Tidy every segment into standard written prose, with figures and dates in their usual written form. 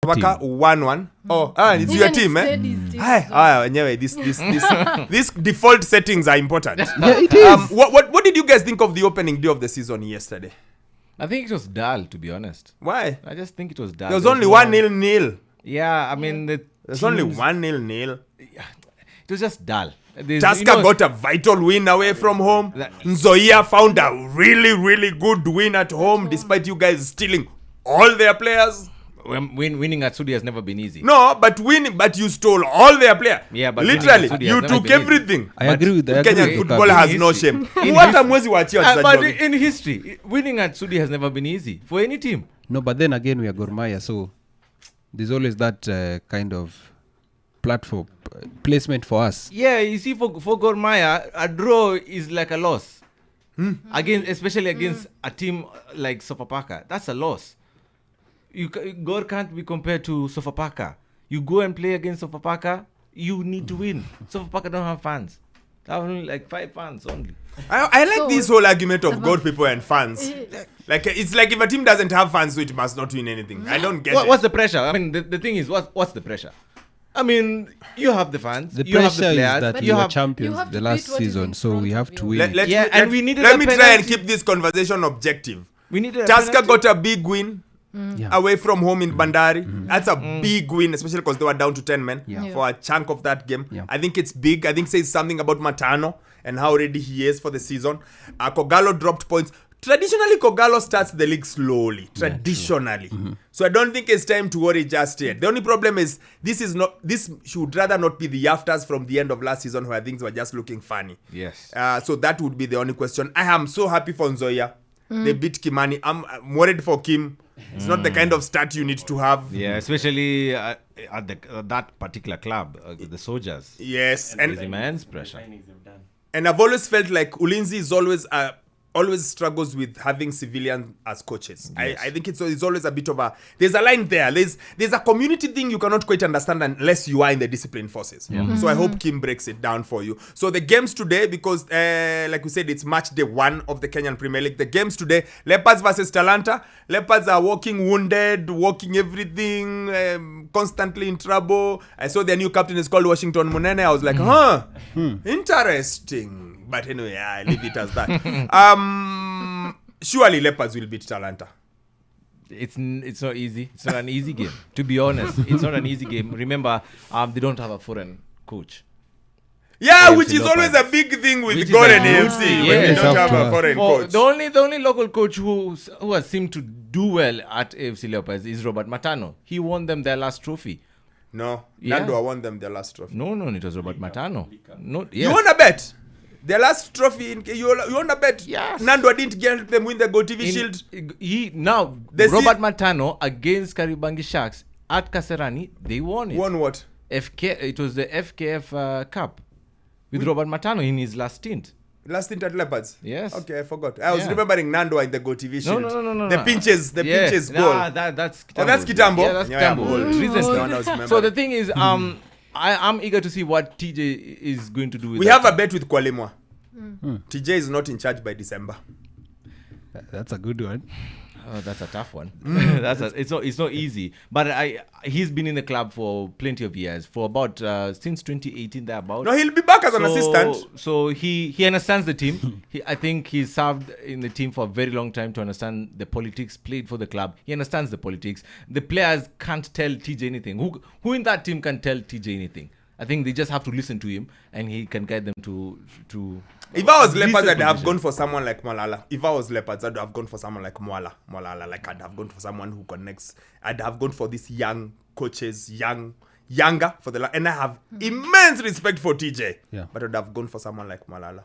Paka 1-1. Oh, it's your team, eh? Anyway, these default settings are important. Yeah, it is. What did you guys think of the opening day of the season yesterday? I think it was dull, to be honest. Why? I just think it was dull. There was only 1-0. Yeah, I mean... There's only 1-0. It was just dull. Tusker got a vital win away from home. Nzoia found a really, really good win at home, despite you guys stealing all their players. Winning at Sudi has never been easy. No, but you stole all their players. Yeah, but literally, you took everything. I agree with that. Kenyan football has no shame. But in history, winning at Sudi has never been easy for any team. No, but then again, we are Gor Mahia, so there's always that kind of platform placement for us. Yeah, you see, for Gor Mahia, a draw is like a loss. Especially against a team like Sofapaka. That's a loss. Gor can't be compared to Sofapaka. You go and play against Sofapaka, you need to win. Sofapaka don't have fans. They have only like 5 fans only. I like this whole argument of God people and fans. Like it's like if a team doesn't have fans, so it must not win anything. I don't get it. What's the pressure? I mean, the thing is, what's the pressure? I mean, you have the fans. The you have pressure the players, is that you were champions the last season, so we have to win. Let me penalty. try and keep this conversation objective. We needed Tusker got a big win. Away from home in Bandari. That's a big win, especially because they were down to 10 men for a chunk of that game. I think it's big. I think it says something about Matano and how ready he is for the season. Kogalo dropped points. Traditionally, Kogalo starts the league slowly. Traditionally. So I don't think it's time to worry just yet. The only problem is this should rather not be the afters from the end of last season where things were just looking funny. Yes. So that would be the only question. I am so happy for Nzoia. They beat Kimani. I'm worried for Kim. It's not the kind of start you need to have. Yeah, especially at that particular club, the Soldiers. Yes. There's immense pressure. And I've always felt like Ulinzi is always struggles with having civilians as coaches. Yes. I think it's always a bit of there's a line there. There's a community thing you cannot quite understand unless you are in the discipline forces. So I hope Kim breaks it down for you. So the games today, because like we said, it's match day 1 of the Kenyan Premier League. The games today, Leopards versus Talanta. Leopards are walking wounded, walking everything, constantly in trouble. I saw their new captain is called Washington Munene. I was like, interesting. But anyway, I leave it as that. Surely Leopards will beat Talanta. It's not easy. It's not an easy game. To be honest, it's not an easy game. Remember, they don't have a foreign coach. Yeah, which is always a big thing with Goren AFC when they don't have a foreign coach. The only local coach who has seemed to do well at AFC Leopards is Robert Matano. He won them their last trophy. No, Nando won them their last trophy. No, it was Robert Matano. No, yes. You won a bet. The last trophy, you won a bet. Yes. Nando didn't get them win the Go TV Shield. Robert Matano against Karibangi Sharks at Kasarani, they won it. Won what? It was the FKF Cup with Robert Matano in his last stint. Last stint at Leopards? Yes. Okay, I forgot. I was remembering Nando in the Go TV Shield. No. The pinches goal. That's Kitambo. Oh, that's Kitambo? Yeah, that's Kitambo. So the thing is, I'm eager to see what TJ is going to do with We have a bet with Kwalimwa. TJ is not in charge by December. That's a good one. Oh, that's a tough one. It's not easy. But he's been in the club for plenty of years, for about since 2018 thereabout. No, he'll be back as an assistant. So he understands the team. I think he served in the team for a very long time to understand the politics, played for the club. He understands the politics. The players can't tell TJ anything. Who in that team can tell TJ anything? I think they just have to listen to him, and he can guide them to If I was Leopards, I'd have gone for someone like Malala. If I was Leopards, I'd have gone for someone like Malala. Like I'd have gone for someone who connects. I'd have gone for these young coaches, younger for and I have immense respect for TJ. Yeah. But I'd have gone for someone like Malala.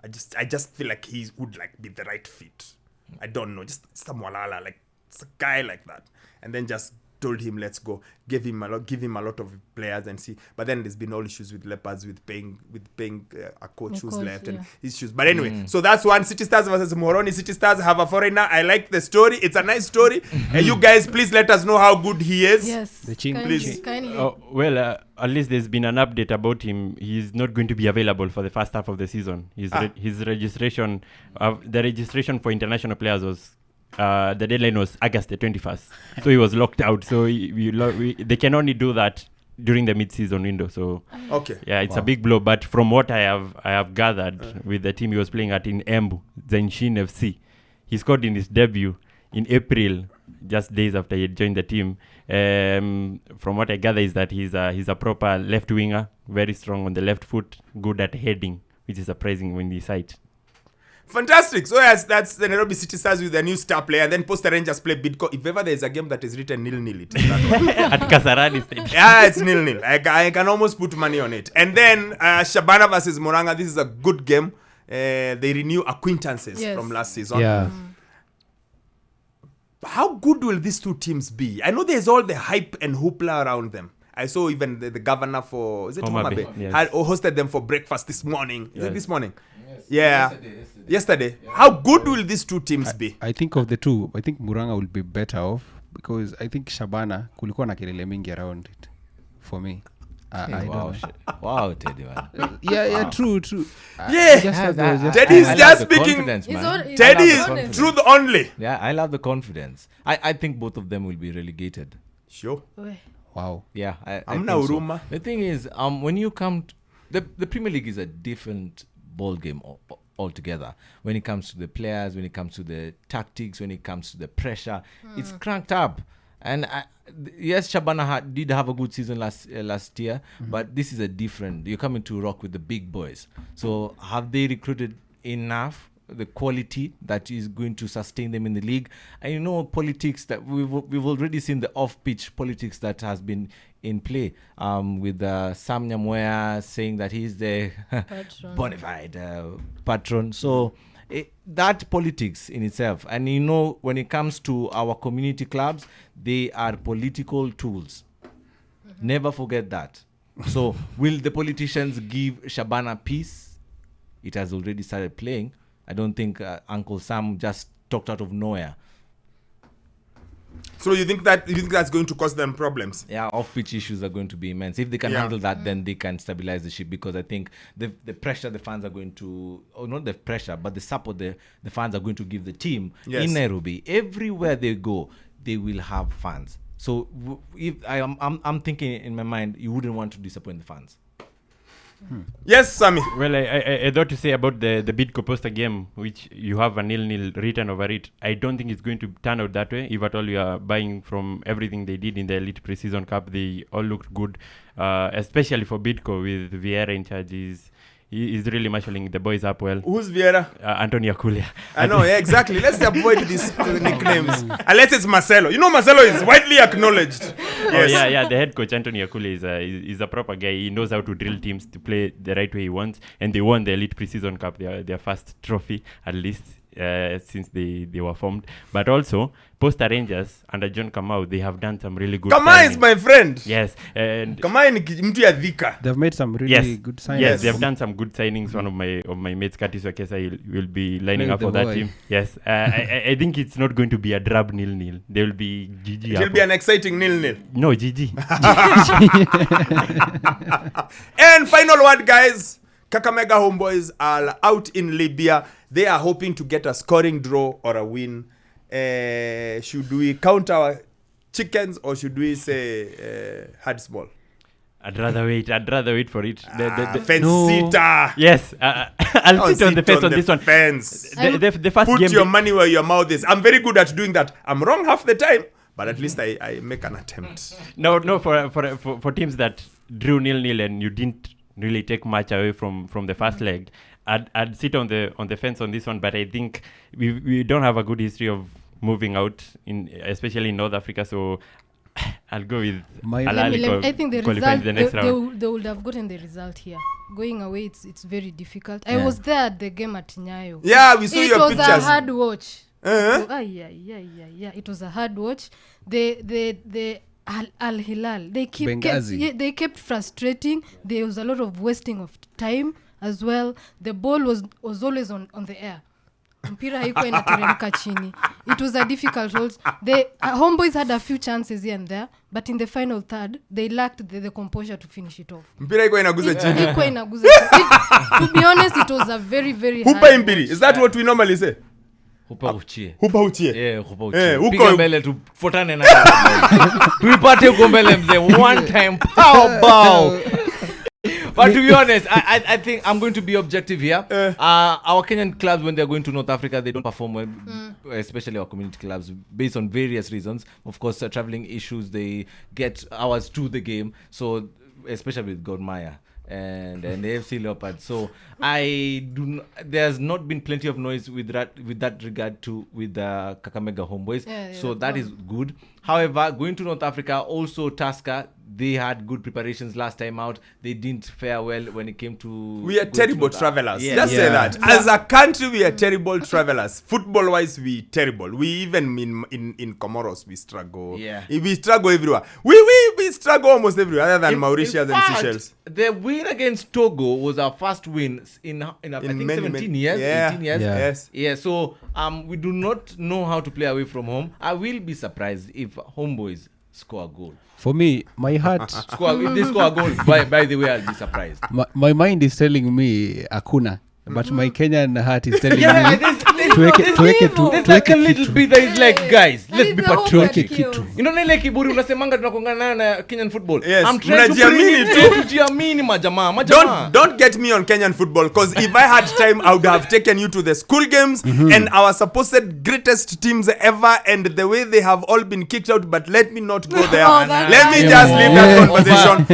I just feel like he would be the right fit. I don't know, just some Malala, like it's a guy like that, and then just told him let's go, give him a lot of players and see. But then there's been all issues with Leopards with paying a coach who's left and issues. But anyway, so that's one. City Stars versus Moroni. City Stars have a foreigner. I like the story. It's a nice story. You guys, please let us know how good he is. Yes, the Ching, please. At least there's been an update about him. He's not going to be available for the first half of the season. His registration, the registration for international players was the deadline was August the 21st. So he was locked out. So they can only do that during the mid-season window. So Okay. yeah, it's a big blow. But from what I have gathered with the team he was playing at in Embu, Zanshin FC, he scored in his debut in April, just days after he joined the team. From what I gather is that he's a proper left winger, very strong on the left foot, good at heading, which is surprising when he sight. Fantastic. So yes, that's the Nairobi City Stars with a new star player. And then Posta Rangers play Bidco. If ever there's a game that is written 0-0, it is that one. At Kasarani Stadium. Yeah, it's 0-0. I can almost put money on it. And then Shabana versus Moranga. This is a good game. They renew acquaintances from last season. Yeah. How good will these two teams be? I know there's all the hype and hoopla around them. I saw even the governor for, is it Homa Homa Bay, Bay? yes. Had hosted them for breakfast this morning. Is it Yes. this morning? Yes. Yeah. Yesterday. How good will these two teams be? I think of the two, I think Muranga will be better off because I think Shabana kulikuwa na kelele mingi around it for me. I don't Wow, know. wow, Teddy, man. Yeah, true. Yeah. Just thought there was just- Teddy is I love just the speaking- confidence, It's man. all- it's Teddy all is honest. truth only. Yeah, I love the confidence. I think both of them will be relegated. Sure. Weh. Wow. Yeah, I Hamna think so. huruma. The thing is, when you come to the Premier League is a different ball game altogether. When it comes to the players, when it comes to the tactics, when it comes to the pressure, it's cranked up. And yes, Shabana did have a good season last year, but this is a different. You're coming to rock with the big boys. So have they recruited enough? The quality that is going to sustain them in the league. And you know, politics that we've already seen the off-pitch politics that has been in play with Sam Nyamoya saying that he's the bona fide patron. So that politics in itself, and you know, when it comes to our community clubs, they are political tools. Never forget that. So will the politicians give Shabana peace? It has already started playing. I don't think Uncle Sam just talked out of nowhere. So you think that's going to cause them problems? Yeah, off-pitch issues are going to be immense. If they can handle that, then they can stabilize the ship, because I think the pressure the fans are going to, or not the pressure, but the support the fans are going to give the team in Nairobi. Everywhere they go, they will have fans. So if I'm thinking in my mind, you wouldn't want to disappoint the fans. Yes, Sammy. Well, I thought to say about the Bidco Posta game, which you have a 0-0 written over it. I don't think it's going to turn out that way. If at all you are buying from everything they did in the Elite Pre-Season Cup, they all looked good, especially for Bidco with Vieira in charge. He's really marshalling the boys up well. Who's Vieira? Antonio Aculia. I know, yeah, exactly. Let's avoid these nicknames. Unless it's Marcelo. You know Marcelo is widely acknowledged. Yes. Oh, yeah. The head coach, Antonio Aculia, is a proper guy. He knows how to drill teams to play the right way he wants. And they won the Elite Pre-Season Cup, their first trophy, at least, since they were formed. But also, Posta Rangers, under John Kamau, they have done some really good Kamai is signings. my friend. Yes. And Kamai ni mtu ya Dhika. They've made some really good signings. Yes, they have done some good signings. One of my mates, Curtis Wakesa, will be lining up for that team. Yes, I think it's not going to be a drab 0-0. There will be GG. It will be an exciting 0-0. No, GG. And final word, guys. Kakamega Homeboys are out in Libya. They are hoping to get a scoring draw or a win. Should we count our chickens or should we say hard small? I'd rather wait for it. The Fence No. sitter. yes, I'll sit on the fence on this one. Fence. The first Put game. your money where your mouth is. I'm very good at doing that. I'm wrong half the time, but at least I make an attempt. No, for teams that drew 0-0 and you didn't really take much away from the first leg, I'd sit on the fence on this one. But I think we don't have a good history of moving out, especially in North Africa. So I'll go with Al Ahly I think the qualifying result, the next round. they would have gotten the result here. Going away, it's very difficult. I Yeah. was there at the game at Nyayo. Yeah, we saw It your was pictures. a hard watch. Uh-huh. Yeah. It was a hard watch. The Al Hilal, they Benghazi. they kept frustrating. There was a lot of wasting of time as well. The ball was always on the air. Mpira haikuwa inateremka chini. It was a difficult hold. The Homeboys had a few chances here and there, but in the final third, they lacked the composure to finish it off. Mpira iko inaguza chini. Haikuwa inaguza. To be honest, it was a very, very Hupa hard impiri. watch. Is that what we normally say? Hupa uchie. Hupa uchie. Yeah, hupa Eh, uchie. huko- Piga mbele tufuatane na tuipate huko mbele mzee. One time pow bow. But to be honest, I think I'm going to be objective here. Our Kenyan clubs, when they're going to North Africa, they don't perform well, especially our community clubs, based on various reasons. Of course, traveling issues, they get hours to the game. So, especially with Gor Mahia and the AFC Leopards. So, there's not been plenty of noise with that regard to with the Kakamega Homeboys. So, that is good. However, going to North Africa, also Tusker, they had good preparations last time out. They didn't fare well when it came to... We are terrible travelers. Yeah. Just say that. As a country, we are terrible travelers. Football-wise, we terrible. We even in Comoros, we struggle. Yeah. We struggle everywhere. We struggle almost everywhere, other than Mauritius In and fact, Seychelles. The win against Togo was our first win in I think many, 17 years, yeah. 18 years. Yeah. Yes. Yeah, so we do not know how to play away from home. I will be surprised if Homeboys score a goal. For me, my heart, If they score a goal, by the way, I'll be surprised. my mind is telling me Akuna. But my Kenyan heart is telling Yeah, me there's like a little bit that is like, guys, let's be patriotic. kitu. You know ile kiburi unasemanga tunakongana na Kenyan football. Yes, I'm trying to mnajiamini bring it tujiamini majamaa. Don't get me on Kenyan football, because if I had time, I would have taken you to the school games and our supposed greatest teams ever, and the way they have all been kicked out. But let me not go there. Let me just leave that conversation.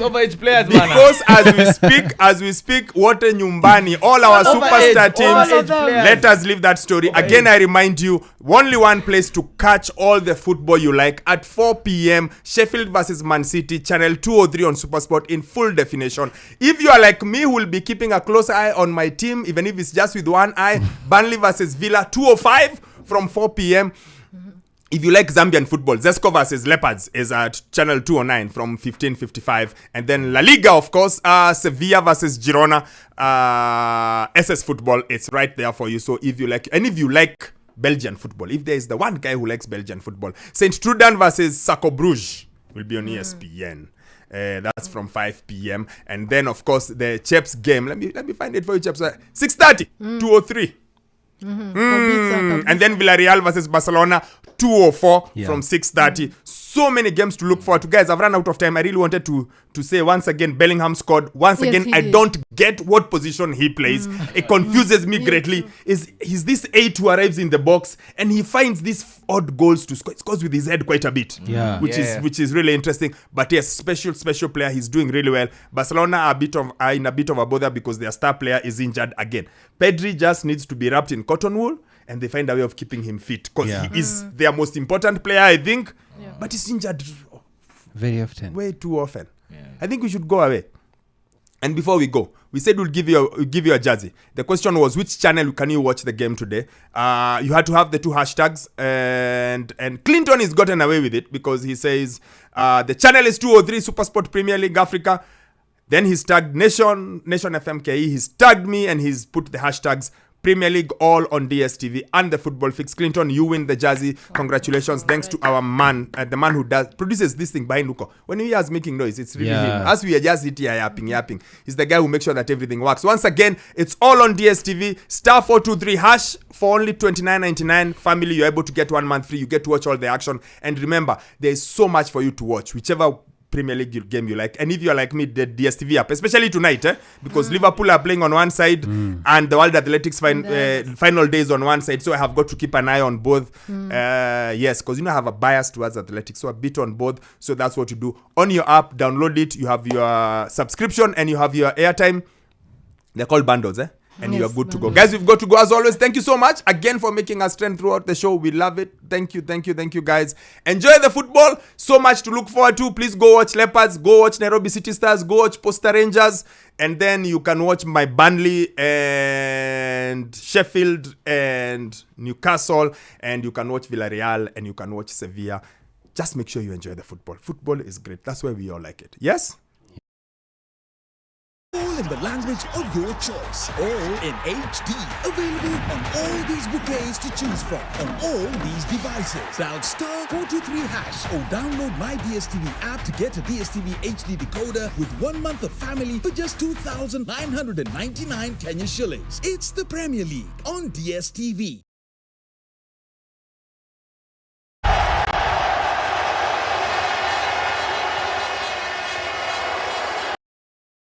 Overage players, man. Because as we speak, what a nyumbani, all our superstar teams. Let us leave that story. Again, I remind you, only one place to catch all the football you like at 4 p.m. Sheffield versus Man City, channel 203 on Supersport in full definition. If you are like me, who will be keeping a close eye on my team, even if it's just with one eye, Burnley versus Villa, 205 from 4 p.m. If you like Zambian football, Zesco versus Leopards is at channel 209 from 15:55, and then La Liga, of course, Sevilla versus Girona, SS football, it's right there for you. So if you like Belgian football, if there is the one guy who likes Belgian football, Saint Trudan versus Sako Bruges will be on ESPN. That's from 5 p.m. And then, of course, the Chep's game. Let me find it for you, Chep's. 6:30, 203. And then Villarreal versus Barcelona, 204 from 6:30. So many games to look forward to. Guys, I've run out of time. I really wanted to say once again, Bellingham scored. Once again, I don't get what position he plays. It confuses me greatly. He's this 8 who arrives in the box and he finds these odd goals to score. It scores with his head quite a bit. Which is really interesting. But yes, special player. He's doing really well. Barcelona are in a bit of a bother because their star player is injured again. Pedri just needs to be wrapped in cotton wool, and they find a way of keeping him fit, because he is their most important player, I think. But he's injured Very often. way too often. I think we should go away. And before we go, we said we'll give you a jersey. The question was, which channel can you watch the game today? You had to have the 2 hashtags, and Clinton has gotten away with it because he says the channel is 203 Supersport Premier League Africa. Then he's tagged Nation FMKE. He's tagged me and he's put the hashtags Premier League all on DSTV and the Football Fix. Clinton, you win the jersey. Congratulations. Thanks to our man, the man who produces this thing behind Uko. When he is making noise, it's really him. As we are just here yapping. He's the guy who makes sure that everything works. Once again, it's all on DSTV. Star 423 hash for only $29.99. Family, you're able to get 1 month free. You get to watch all the action. And remember, there is so much for you to watch. Whichever Premier League game you like, and if you are like me, the DSTV app, especially tonight, because Liverpool are playing on one side and the World Athletics final days on one side, so I have got to keep an eye on both. Yes, because I have a bias towards athletics, so a bit on both. So that's what you do on your app. Download it. You have your subscription and you have your airtime. They're called bundles, and you are good to go. Guys, we've got to go as always. Thank you so much again for making us trend throughout the show. We love it. Thank you, guys. Enjoy the football. So much to look forward to. Please go watch Leopards, go watch Nairobi City Stars, go watch Posta Rangers, and then you can watch my Burnley and Sheffield and Newcastle, and you can watch Villarreal, and you can watch Sevilla. Just make sure you enjoy the football. Football is great. That's why we all like it. Yes? All in the language of your choice. All in HD. Available on all these bouquets to choose from on all these devices. Dial *423# or download my DSTV app to get a DSTV HD decoder with 1 month of family for just 2,999 Kenya shillings. It's the Premier League on DSTV.